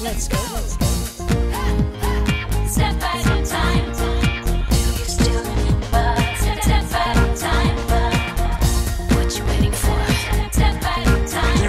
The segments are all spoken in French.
let's go. Step at a time. Do you still step at a time? What you waiting for? Step at a time.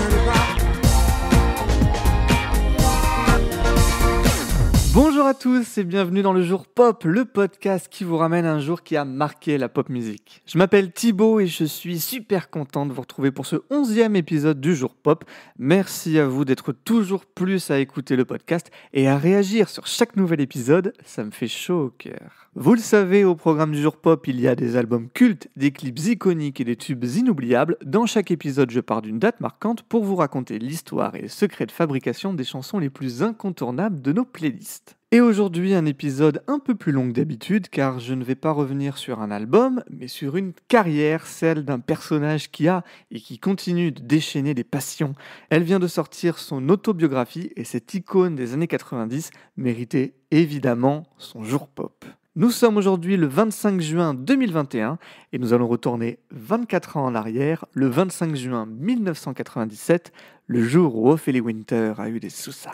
Bonjour à tous et bienvenue dans le Jour Pop, le podcast qui vous ramène à un jour qui a marqué la pop musique. Je m'appelle Thibaut et je suis super content de vous retrouver pour ce 11e épisode du Jour Pop. Merci à vous d'être toujours plus à écouter le podcast et à réagir sur chaque nouvel épisode, ça me fait chaud au cœur. Vous le savez, au programme du Jour Pop, il y a des albums cultes, des clips iconiques et des tubes inoubliables. Dans chaque épisode, je pars d'une date marquante pour vous raconter l'histoire et les secrets de fabrication des chansons les plus incontournables de nos playlists. Et aujourd'hui, un épisode un peu plus long que d'habitude, car je ne vais pas revenir sur un album, mais sur une carrière, celle d'un personnage qui a et qui continue de déchaîner des passions. Elle vient de sortir son autobiographie et cette icône des années 90 méritait évidemment son Jour Pop. Nous sommes aujourd'hui le 25 juin 2021 et nous allons retourner 24 ans en arrière, le 25 juin 1997, le jour où Ophélie Winter a eu des soucis.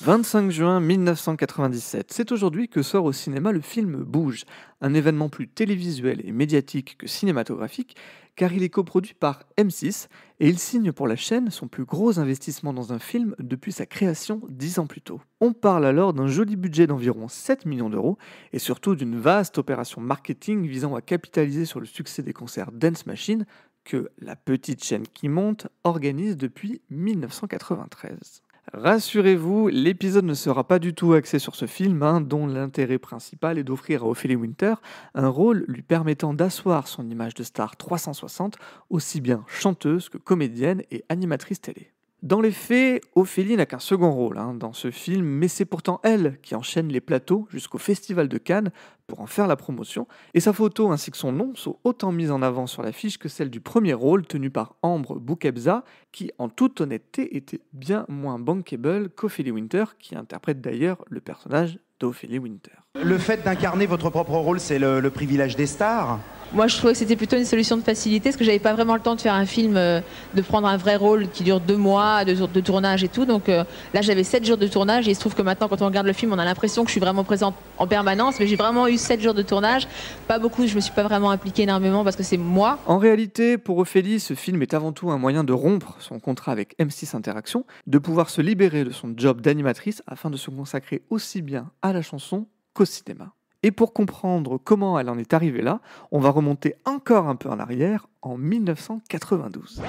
25 juin 1997, c'est aujourd'hui que sort au cinéma le film Bouge, un événement plus télévisuel et médiatique que cinématographique, car il est coproduit par M6 et il signe pour la chaîne son plus gros investissement dans un film depuis sa création 10 ans plus tôt. On parle alors d'un joli budget d'environ 7 millions d'euros et surtout d'une vaste opération marketing visant à capitaliser sur le succès des concerts Dance Machine que la petite chaîne qui monte organise depuis 1993. Rassurez-vous, l'épisode ne sera pas du tout axé sur ce film, dont l'intérêt principal est d'offrir à Ophélie Winter un rôle lui permettant d'asseoir son image de star 360, aussi bien chanteuse que comédienne et animatrice télé. Dans les faits, Ophélie n'a qu'un second rôle dans ce film, mais c'est pourtant elle qui enchaîne les plateaux jusqu'au Festival de Cannes pour en faire la promotion, et sa photo ainsi que son nom sont autant mises en avant sur l'affiche que celle du premier rôle tenu par Ambre Boukebza, qui en toute honnêteté était bien moins bankable qu'Ophélie Winter, qui interprète d'ailleurs le personnage d'Ophélie Winter. Le fait d'incarner votre propre rôle, c'est le privilège des stars. Moi, je trouvais que c'était plutôt une solution de facilité, parce que j'avais pas vraiment le temps de faire un film, de prendre un vrai rôle qui dure 2 mois de tournage et tout. Donc là, j'avais 7 jours de tournage, et il se trouve que maintenant, quand on regarde le film, on a l'impression que je suis vraiment présente en permanence, mais j'ai vraiment eu 7 jours de tournage. Pas beaucoup, je me suis pas vraiment impliquée énormément, parce que c'est moi. En réalité, pour Ophélie, ce film est avant tout un moyen de rompre son contrat avec M6 Interaction, de pouvoir se libérer de son job d'animatrice afin de se consacrer aussi bien à la chanson qu'au cinéma. Et pour comprendre comment elle en est arrivée là, on va remonter encore un peu en arrière, en 1992.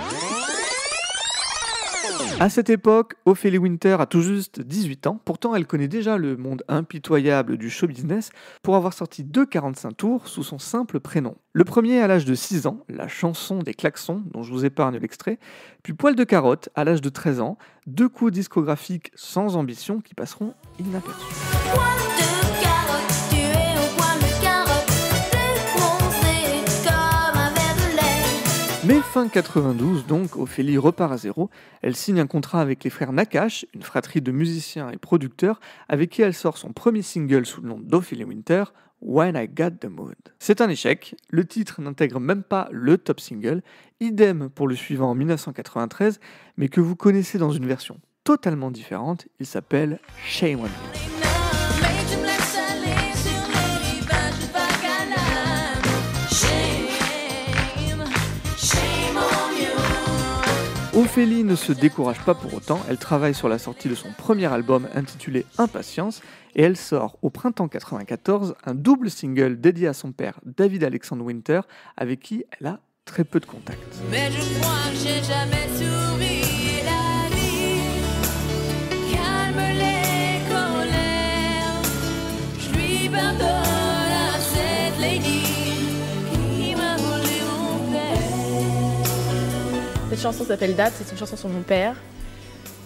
À cette époque, Ophélie Winter a tout juste 18 ans, pourtant elle connaît déjà le monde impitoyable du show business pour avoir sorti 2 45 tours sous son simple prénom. Le premier à l'âge de 6 ans, la chanson des klaxons, dont je vous épargne l'extrait, puis Poil de carotte à l'âge de 13 ans, 2 coups discographiques sans ambition qui passeront inaperçus. Mais fin 92, donc, Ophélie repart à zéro. Elle signe un contrat avec les frères Nakache, une fratrie de musiciens et producteurs, avec qui elle sort son premier single sous le nom d'Ophélie Winter, When I Got the Mood. C'est un échec, le titre n'intègre même pas le top single, idem pour le suivant en 1993, mais que vous connaissez dans une version totalement différente, il s'appelle Shame on You. Ophélie ne se décourage pas pour autant, elle travaille sur la sortie de son premier album intitulé Impatience et elle sort au printemps 94 un double single dédié à son père David Alexander Winter avec qui elle a très peu de contact. Mais je crois que j'ai jamais souri la vie, calme les colères, je lui pardonne à cette lady qui m'a volé mon père. Cette chanson s'appelle Date, c'est une chanson sur mon père,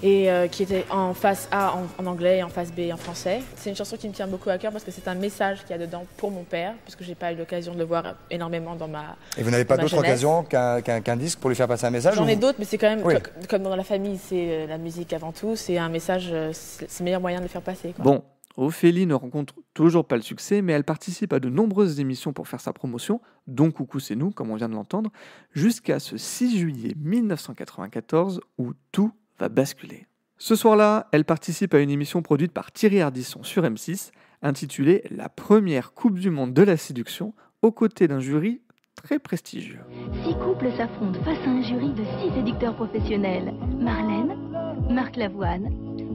et qui était en face A en anglais et en face B en français. C'est une chanson qui me tient beaucoup à cœur parce que c'est un message qu'il y a dedans pour mon père, parce que j'ai pas eu l'occasion de le voir énormément dans ma Et vous n'avez pas d'autre jeunesse. occasion qu'un disque pour lui faire passer un message? J'en ai d'autres, mais c'est quand même, Oui. comme dans la famille, c'est la musique avant tout, c'est un message, c'est le meilleur moyen de le faire passer, quoi. Bon, Ophélie ne rencontre toujours pas le succès, mais elle participe à de nombreuses émissions pour faire sa promotion, dont Coucou c'est nous, comme on vient de l'entendre, jusqu'à ce 6 juillet 1994 où tout va basculer. Ce soir-là, elle participe à une émission produite par Thierry Ardisson sur M6, intitulée « La première Coupe du Monde de la séduction », aux côtés d'un jury très prestigieux. 6 couples s'affrontent face à un jury de 6 séducteurs professionnels. Marlène, Marc Lavoine,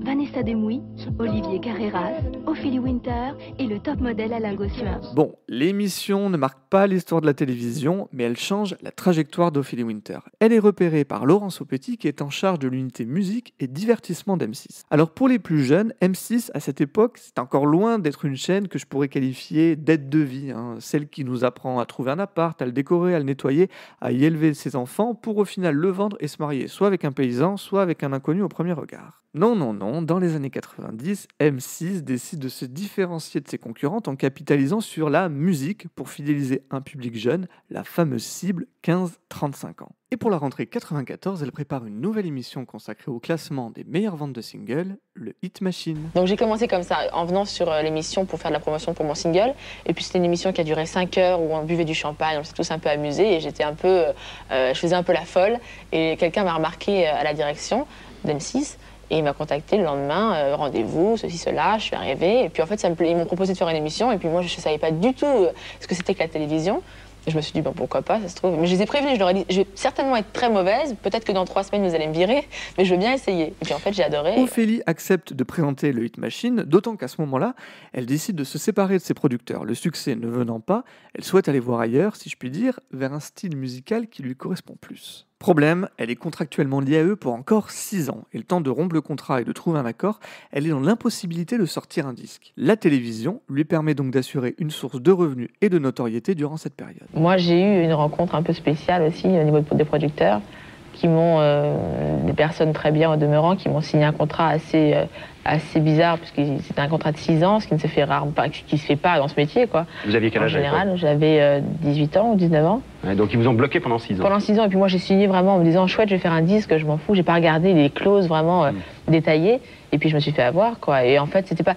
Vanessa Demouy, Olivier Carreras, Ophélie Winter et le top modèle Alain Gossuin. Bon, l'émission ne marque pas l'histoire de la télévision, mais elle change la trajectoire d'Ophélie Winter. Elle est repérée par Laurence Aupetit, qui est en charge de l'unité musique et divertissement d'M6. Alors pour les plus jeunes, M6 à cette époque, c'est encore loin d'être une chaîne que je pourrais qualifier d'aide de vie, celle qui nous apprend à trouver un appart, à le décorer, à le nettoyer, à y élever ses enfants, pour au final le vendre et se marier soit avec un paysan, soit avec un inconnu au premier regard. Non, dans les années 90, M6 décide de se différencier de ses concurrentes en capitalisant sur la musique pour fidéliser un public jeune, la fameuse cible 15-35 ans. Et pour la rentrée 94, elle prépare une nouvelle émission consacrée au classement des meilleures ventes de singles, le Hit Machine. Donc j'ai commencé comme ça, en venant sur l'émission pour faire de la promotion pour mon single. Et puis c'était une émission qui a duré 5 heures où on buvait du champagne, on s'est tous un peu amusés et j'étais je faisais un peu la folle. Et quelqu'un m'a remarqué à la direction d'M6. Et il m'a contacté le lendemain, rendez-vous, ceci, cela, je suis arrivée. Et puis en fait, ils m'ont proposé de faire une émission. Et puis moi, je ne savais pas du tout ce que c'était que la télévision. Et je me suis dit, bon, pourquoi pas, ça se trouve. Mais je les ai prévenus, je leur ai dit, je vais certainement être très mauvaise. Peut-être que dans 3 semaines, vous allez me virer. Mais je veux bien essayer. Et puis en fait, j'ai adoré. Ophélie accepte de présenter le Hit Machine, d'autant qu'à ce moment-là, elle décide de se séparer de ses producteurs. Le succès ne venant pas, elle souhaite aller voir ailleurs, si je puis dire, vers un style musical qui lui correspond plus. Problème, elle est contractuellement liée à eux pour encore 6 ans, et le temps de rompre le contrat et de trouver un accord, elle est dans l'impossibilité de sortir un disque. La télévision lui permet donc d'assurer une source de revenus et de notoriété durant cette période. Moi, j'ai eu une rencontre un peu spéciale aussi au niveau des producteurs, qui m'ont, des personnes très bien au demeurant, qui m'ont signé un contrat assez bizarre, puisque c'était un contrat de 6 ans, ce qui ne se fait qui se fait pas dans ce métier, quoi. Vous aviez quel âge? En général, j'avais 18 ans ou 19 ans. Ouais, donc ils vous ont bloqué pendant 6 ans. Pendant 6 ans, et puis moi j'ai signé vraiment en me disant chouette, je vais faire un disque, je m'en fous, j'ai pas regardé les clauses vraiment détaillées, et puis je me suis fait avoir, quoi. Et en fait, c'était pas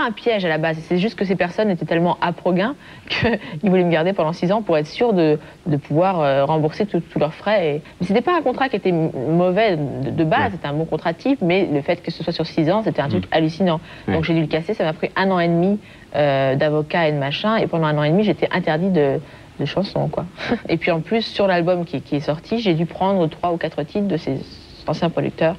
un piège à la base, c'est juste que ces personnes étaient tellement à-pro-gain qu'ils voulaient me garder pendant 6 ans pour être sûrs de pouvoir rembourser tous leurs frais. Mais c'était pas un contrat qui était mauvais de base, c'était un bon contrat type, mais le fait que ce soit sur 6 ans, c'était un truc hallucinant. Donc j'ai dû le casser, ça m'a pris 1 an et demi d'avocat et de machin, et pendant 1 an et demi, j'étais interdite de chansons, quoi. Et puis en plus, sur l'album qui est sorti, j'ai dû prendre 3 ou 4 titres de ces anciens producteurs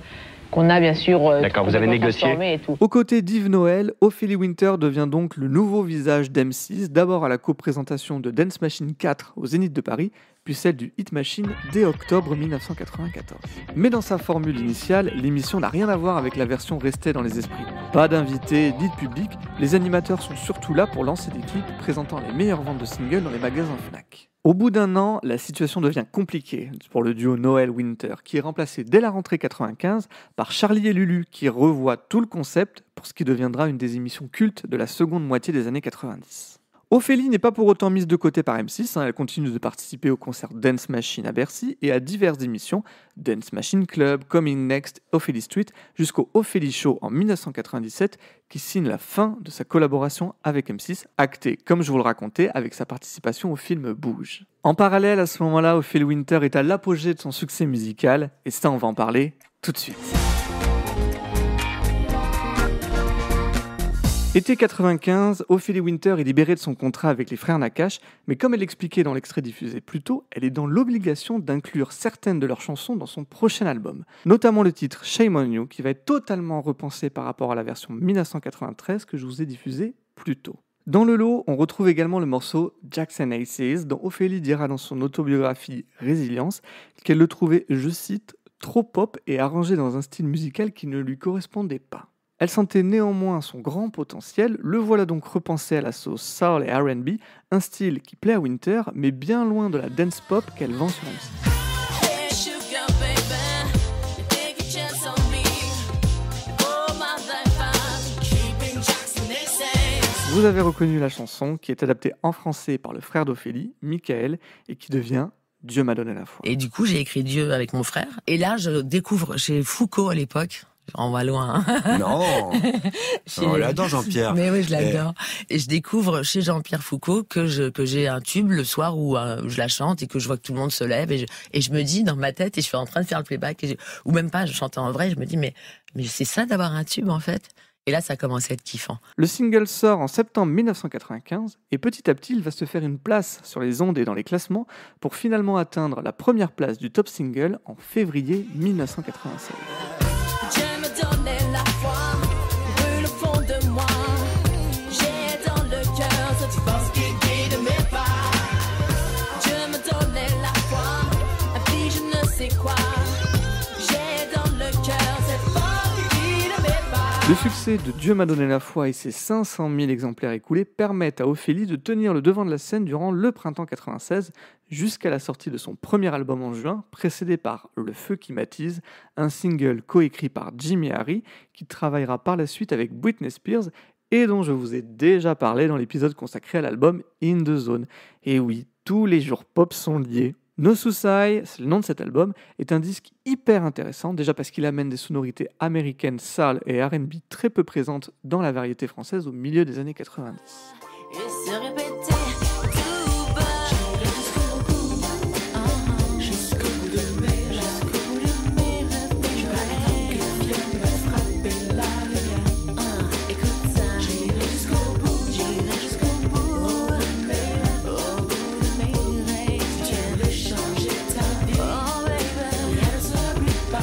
qu'on a bien sûr D'accord, vous avez négocié. Et tout. Aux côtés d'Yves Noël, Ophélie Winter devient donc le nouveau visage d'M6, d'abord à la co-présentation de Dance Machine 4 au Zénith de Paris, puis celle du Hit Machine dès octobre 1994. Mais dans sa formule initiale, l'émission n'a rien à voir avec la version restée dans les esprits. Pas d'invités ni de public, les animateurs sont surtout là pour lancer des clips présentant les meilleures ventes de singles dans les magasins Fnac. Au bout d'un an, la situation devient compliquée pour le duo Noël-Winter, qui est remplacé dès la rentrée 95 par Charlie et Lulu, qui revoit tout le concept pour ce qui deviendra une des émissions cultes de la seconde moitié des années 90. Ophélie n'est pas pour autant mise de côté par M6, elle continue de participer au concert Dance Machine à Bercy et à diverses émissions, Dance Machine Club, Coming Next, Ophélie Street, jusqu'au Ophélie Show en 1997, qui signe la fin de sa collaboration avec M6, actée, comme je vous le racontais, avec sa participation au film Bouge. En parallèle, à ce moment-là, Ophélie Winter est à l'apogée de son succès musical, et ça, on va en parler tout de suite. Été 95, Ophélie Winter est libérée de son contrat avec les frères Nakache, mais comme elle l'expliquait dans l'extrait diffusé plus tôt, elle est dans l'obligation d'inclure certaines de leurs chansons dans son prochain album, notamment le titre Shame on You, qui va être totalement repensé par rapport à la version 1993 que je vous ai diffusée plus tôt. Dans le lot, on retrouve également le morceau Jackson Aces, dont Ophélie dira dans son autobiographie Résilience qu'elle le trouvait, je cite, trop pop et arrangé dans un style musical qui ne lui correspondait pas. Elle sentait néanmoins son grand potentiel, le voilà donc repensé à la sauce soul et R&B, un style qui plaît à Winter, mais bien loin de la dance pop qu'elle vend sur M6. Vous avez reconnu la chanson qui est adaptée en français par le frère d'Ophélie, Michael, et qui devient Dieu m'a donné la foi. Et du coup, j'ai écrit Dieu avec mon frère. Et là, je découvre chez Foucault à l'époque On va loin. Hein. Non. On l'adore, Jean-Pierre. Mais oui, je l'adore. Et je découvre chez Jean-Pierre Foucault que j'ai un tube le soir où je la chante et que je vois que tout le monde se lève et je me dis dans ma tête, et je suis en train de faire le playback, ou même pas, je chante en vrai, je me dis mais c'est ça d'avoir un tube en fait. Et là, ça commence à être kiffant. Le single sort en septembre 1995 et petit à petit, il va se faire une place sur les ondes et dans les classements pour finalement atteindre la première place du top single en février 1996. Le succès de Dieu m'a donné la foi et ses 500 000 exemplaires écoulés permettent à Ophélie de tenir le devant de la scène durant le printemps 96 jusqu'à la sortie de son premier album en juin, précédé par Le Feu qui m'attise, un single coécrit par Jimmy Harry qui travaillera par la suite avec Britney Spears et dont je vous ai déjà parlé dans l'épisode consacré à l'album In The Zone. Et oui, tous les jours pop sont liés. No Suicide, c'est le nom de cet album, est un disque hyper intéressant, déjà parce qu'il amène des sonorités américaines, soul et R&B très peu présentes dans la variété française au milieu des années 90.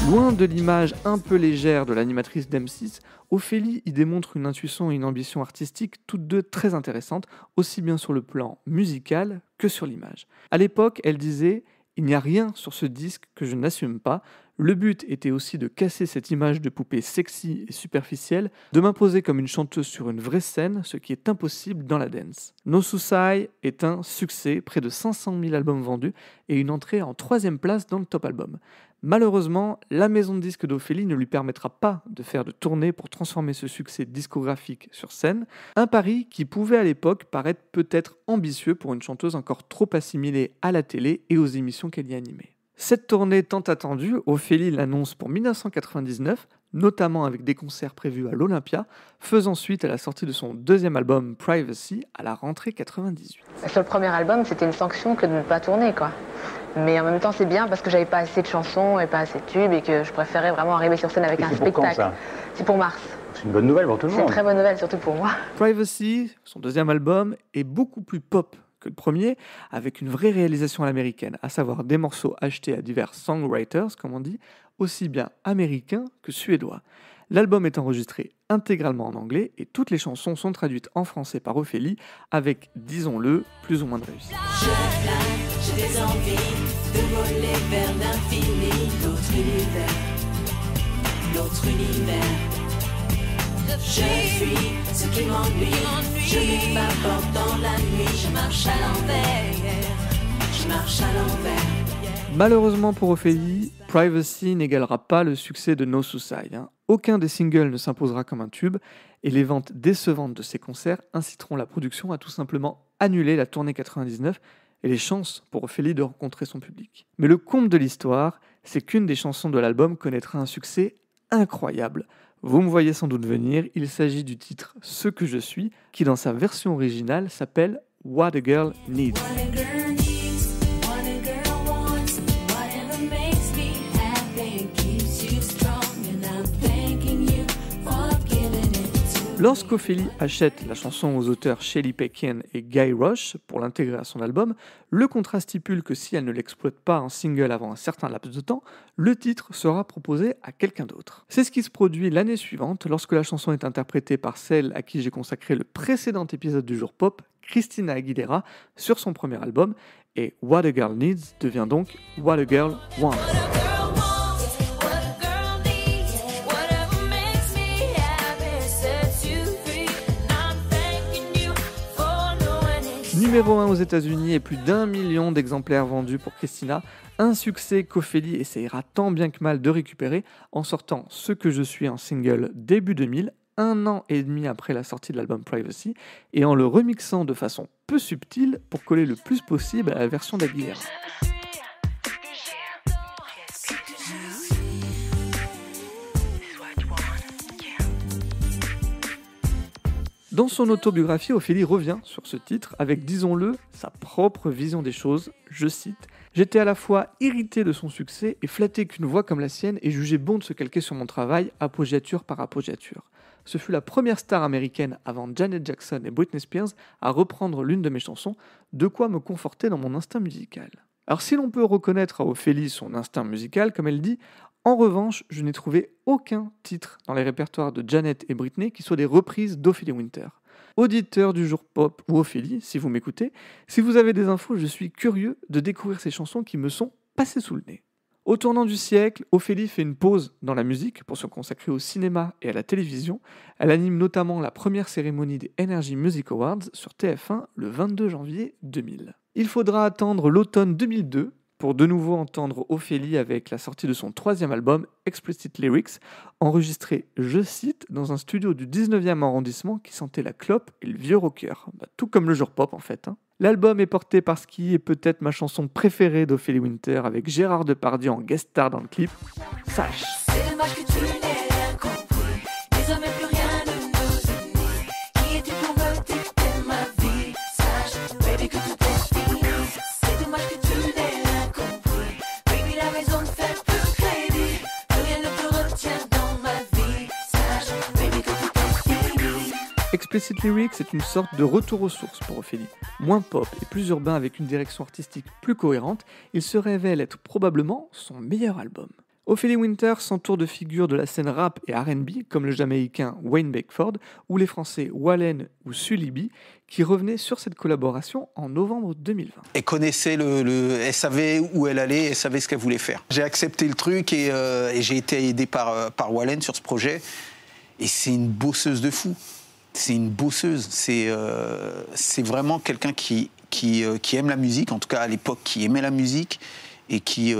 Loin de l'image un peu légère de l'animatrice d'M6, Ophélie y démontre une intuition et une ambition artistique toutes deux très intéressantes, aussi bien sur le plan musical que sur l'image. À l'époque, elle disait « Il n'y a rien sur ce disque que je n'assume pas. Le but était aussi de casser cette image de poupée sexy et superficielle, de m'imposer comme une chanteuse sur une vraie scène, ce qui est impossible dans la dance. No Suicide est un succès, près de 500 000 albums vendus et une entrée en 3e place dans le top album. Malheureusement, la maison de disques d'Ophélie ne lui permettra pas de faire de tournée pour transformer ce succès discographique sur scène, un pari qui pouvait à l'époque paraître peut-être ambitieux pour une chanteuse encore trop assimilée à la télé et aux émissions qu'elle y animait. Cette tournée tant attendue, Ophélie l'annonce pour 1999, notamment avec des concerts prévus à l'Olympia, faisant suite à la sortie de son 2e album Privacy à la rentrée 98. Sur le premier album, c'était une sanction que de ne pas tourner, quoi. Mais en même temps, c'est bien parce que j'avais pas assez de chansons et pas assez de tubes et que je préférais vraiment arriver sur scène avec un spectacle. C'est pour mars. C'est une bonne nouvelle pour tout le monde. C'est une très bonne nouvelle, surtout pour moi. Privacy, son 2e album, est beaucoup plus pop que le premier, avec une vraie réalisation à l'américaine, à savoir des morceaux achetés à divers songwriters, comme on dit, aussi bien américains que suédois. L'album est enregistré intégralement en anglais et toutes les chansons sont traduites en français par Ophélie, avec, disons-le, plus ou moins de réussite. Je flamme, j'ai des envies de voler vers l'infini, l'autre univers. Je fuis ce qui m'ennuie, je m'évapore dans la nuit, je marche à l'envers. Malheureusement pour Ophélie, Privacy n'égalera pas le succès de No Suicide. Aucun des singles ne s'imposera comme un tube, et les ventes décevantes de ces concerts inciteront la production à tout simplement annuler la tournée 99 et les chances pour Ophélie de rencontrer son public. Mais le comble de l'histoire, c'est qu'une des chansons de l'album connaîtra un succès incroyable. Vous me voyez sans doute venir, il s'agit du titre « Ce que je suis » qui dans sa version originale s'appelle « What a Girl Needs ». Lorsqu'Ophélie achète la chanson aux auteurs Shelley Pekin et Guy Rush pour l'intégrer à son album, le contrat stipule que si elle ne l'exploite pas en single avant un certain laps de temps, le titre sera proposé à quelqu'un d'autre. C'est ce qui se produit l'année suivante lorsque la chanson est interprétée par celle à qui j'ai consacré le précédent épisode du Jour Pop, Christina Aguilera, sur son premier album, et What a Girl Needs devient donc What a Girl Wants. Numéro 1 aux États-Unis et plus d'1 million d'exemplaires vendus pour Christina, un succès qu'Ophélie essayera tant bien que mal de récupérer en sortant Ce que je suis en single début 2000, 1 an et demi après la sortie de l'album Privacy, et en le remixant de façon peu subtile pour coller le plus possible à la version d'Aguilera. Dans son autobiographie, Ophélie revient sur ce titre avec, disons-le, sa propre vision des choses. Je cite « J'étais à la fois irrité de son succès et flatté qu'une voix comme la sienne ait jugé bon de se calquer sur mon travail, appoggiature par appoggiature. Ce fut la première star américaine avant Janet Jackson et Britney Spears à reprendre l'une de mes chansons, de quoi me conforter dans mon instinct musical. » Alors si l'on peut reconnaître à Ophélie son instinct musical, comme elle dit, en revanche, je n'ai trouvé aucun titre dans les répertoires de Janet et Britney qui soit des reprises d'Ophélie Winter. Auditeur du jour pop ou Ophélie, si vous m'écoutez, si vous avez des infos, je suis curieux de découvrir ces chansons qui me sont passées sous le nez. Au tournant du siècle, Ophélie fait une pause dans la musique pour se consacrer au cinéma et à la télévision. Elle anime notamment la première cérémonie des Energy Music Awards sur TF1 le 22 janvier 2000. Il faudra attendre l'automne 2002 pour de nouveau entendre Ophélie avec la sortie de son 3e album, Explicit Lyrics, enregistré, je cite, dans un studio du 19e arrondissement qui sentait la clope et le vieux rocker. Tout comme le jour pop en fait. L'album est porté par ce qui est peut-être ma chanson préférée d'Ophélie Winter avec Gérard Depardieu en guest star dans le clip, Sache. C'est dommage que tu n'aies rien compris. Désormais plus rien ne nous unit. Qui es-tu pour me dicter ma vie? Sache, baby, que tout est fini. C'est dommage que tu n'aies rien compris. Baby, la maison ne fait plus crédit. Plus rien ne te retient dans ma vie. Sache, baby, que tout est fini. Explicit Lyrics est une sorte de retour aux sources pour Ophélie. Moins pop et plus urbain avec une direction artistique plus cohérente, il se révèle être probablement son meilleur album. Ophélie Winter s'entoure de figures de la scène rap et R&B comme le Jamaïcain Wayne Beckford ou les Français Wallen ou Sully B qui revenaient sur cette collaboration en novembre 2020. Elle connaissait elle savait où elle allait, elle savait ce qu'elle voulait faire. J'ai accepté le truc et j'ai été aidé par Wallen sur ce projet. Et c'est une bosseuse de fou. C'est une bosseuse. C'est vraiment quelqu'un qui aime la musique, en tout cas à l'époque, qui aimait la musique et qui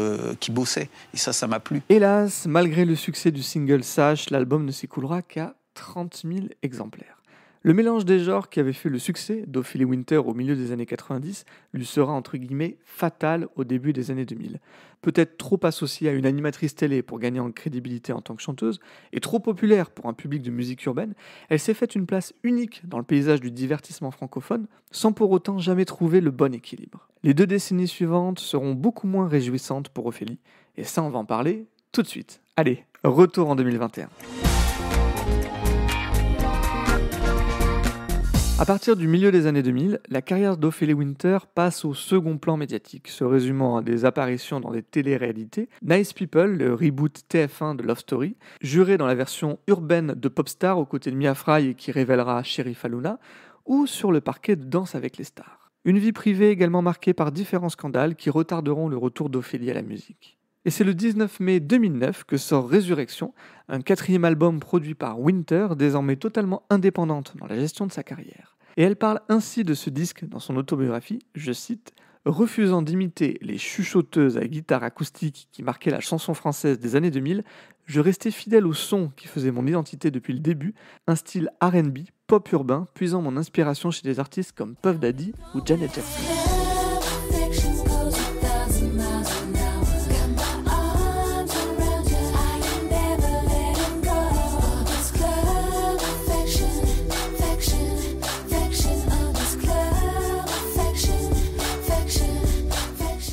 bossait. Et ça m'a plu. Hélas, malgré le succès du single Sache, l'album ne s'écoulera qu'à 30 000 exemplaires. Le mélange des genres qui avait fait le succès d'Ophélie Winter au milieu des années 90 lui sera entre guillemets fatal au début des années 2000. Peut-être trop associée à une animatrice télé pour gagner en crédibilité en tant que chanteuse, et trop populaire pour un public de musique urbaine, elle s'est faite une place unique dans le paysage du divertissement francophone, sans pour autant jamais trouver le bon équilibre. Les 2 décennies suivantes seront beaucoup moins réjouissantes pour Ophélie, et ça on va en parler tout de suite. Allez, retour en 2021. À partir du milieu des années 2000, la carrière d'Ophélie Winter passe au second plan médiatique, se résumant à des apparitions dans des télé-réalités, Nice People, le reboot TF1 de Love Story, juré dans la version urbaine de Popstar aux côtés de Mia Fry et qui révélera Sheriff Aluna, ou sur le parquet de Danse avec les stars. Une vie privée également marquée par différents scandales qui retarderont le retour d'Ophélie à la musique. Et c'est le 19 mai 2009 que sort Résurrection, un 4e album produit par Winter, désormais totalement indépendante dans la gestion de sa carrière. Et elle parle ainsi de ce disque dans son autobiographie, je cite, « Refusant d'imiter les chuchoteuses à guitare acoustique qui marquaient la chanson française des années 2000, je restais fidèle au son qui faisait mon identité depuis le début, un style R&B, pop urbain, puisant mon inspiration chez des artistes comme Puff Daddy ou Janet Jackson. »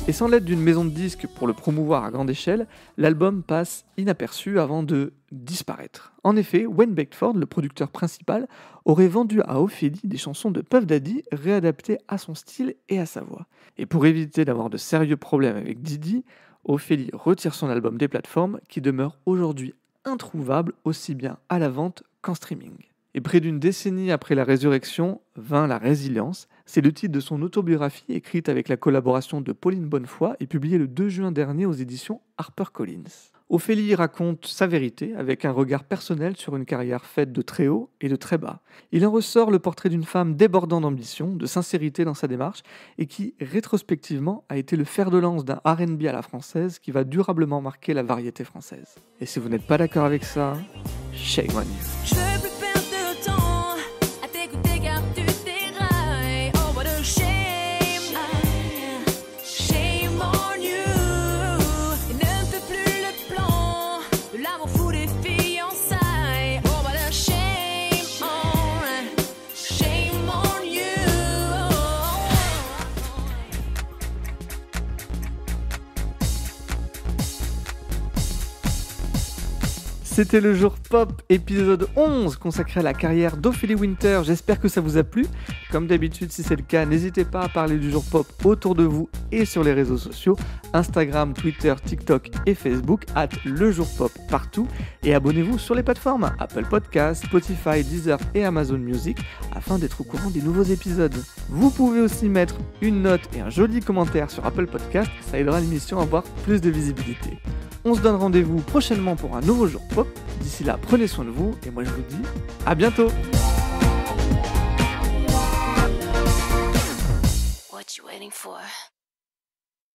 Et sans l'aide d'une maison de disques pour le promouvoir à grande échelle, l'album passe inaperçu avant de disparaître. En effet, Wayne Beckford, le producteur principal, aurait vendu à Ophélie des chansons de Puff Daddy réadaptées à son style et à sa voix. Et pour éviter d'avoir de sérieux problèmes avec Diddy, Ophélie retire son album des plateformes qui demeure aujourd'hui introuvable aussi bien à la vente qu'en streaming. Et près d'une décennie après la résurrection, vint la résilience. C'est le titre de son autobiographie écrite avec la collaboration de Pauline Bonnefoy et publiée le 2 juin dernier aux éditions HarperCollins. Ophélie raconte sa vérité avec un regard personnel sur une carrière faite de très haut et de très bas. Il en ressort le portrait d'une femme débordant d'ambition, de sincérité dans sa démarche et qui, rétrospectivement, a été le fer de lance d'un R&B à la française qui va durablement marquer la variété française. Et si vous n'êtes pas d'accord avec ça, shame on you. C'était le jour pop, épisode 11, consacré à la carrière d'Ophélie Winter. J'espère que ça vous a plu. Comme d'habitude, si c'est le cas, n'hésitez pas à parler du jour pop autour de vous et sur les réseaux sociaux, Instagram, Twitter, TikTok et Facebook, @lejourpop partout. Et abonnez-vous sur les plateformes Apple Podcasts, Spotify, Deezer et Amazon Music afin d'être au courant des nouveaux épisodes. Vous pouvez aussi mettre une note et un joli commentaire sur Apple Podcasts, ça aidera l'émission à avoir plus de visibilité. On se donne rendez-vous prochainement pour un nouveau jour pop. D'ici là, prenez soin de vous et moi je vous dis à bientôt. What you waiting for?